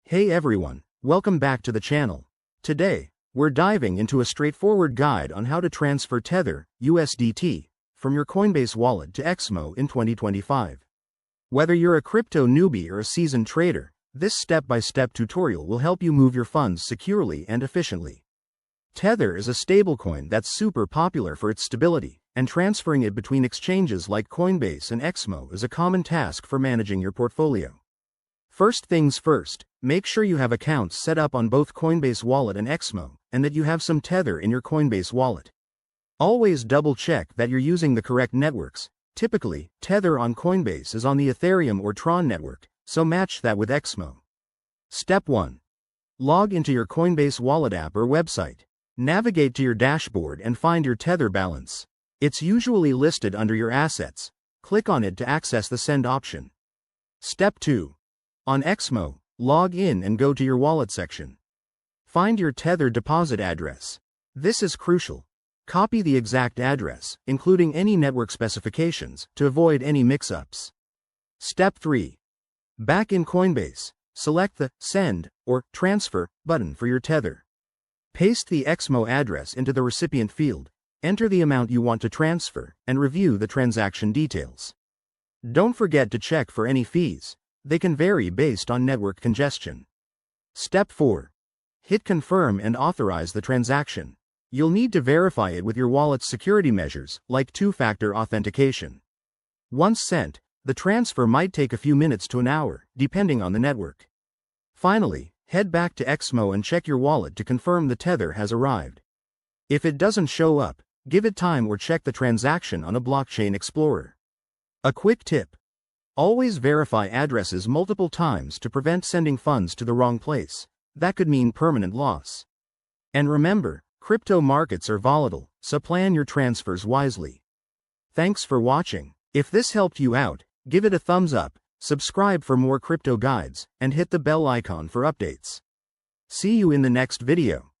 Hey everyone, welcome back to the channel. Today, we're diving into a straightforward guide on how to transfer Tether, USDT, from your Coinbase wallet to XMO in 2025. Whether you're a crypto newbie or a seasoned trader, this step-by-step tutorial will help you move your funds securely and efficiently. Tether is a stablecoin that's super popular for its stability, and transferring it between exchanges like Coinbase and XMO is a common task for managing your portfolio. First things first, make sure you have accounts set up on both Coinbase Wallet and XMO, and that you have some Tether in your Coinbase wallet. Always double-check that you're using the correct networks. Typically, Tether on Coinbase is on the Ethereum or Tron network, so match that with XMO. Step 1. Log into your Coinbase Wallet app or website. Navigate to your dashboard and find your Tether balance. It's usually listed under your assets. Click on it to access the send option. Step 2. On XMO, log in and go to your wallet section. Find your Tether deposit address. This is crucial. Copy the exact address, including any network specifications, to avoid any mix-ups. Step 3. Back in Coinbase, select the Send or Transfer button for your Tether. Paste the XMO address into the recipient field, enter the amount you want to transfer, and review the transaction details. Don't forget to check for any fees. They can vary based on network congestion. Step 4. Hit Confirm and authorize the transaction. You'll need to verify it with your wallet's security measures, like two-factor authentication. Once sent, the transfer might take a few minutes to an hour, depending on the network. Finally, head back to XMO and check your wallet to confirm the Tether has arrived. If it doesn't show up, give it time or check the transaction on a blockchain explorer. A quick tip. Always verify addresses multiple times to prevent sending funds to the wrong place. That could mean permanent loss. And remember, crypto markets are volatile, so plan your transfers wisely. Thanks for watching. If this helped you out, give it a thumbs up, subscribe for more crypto guides, and hit the bell icon for updates. See you in the next video.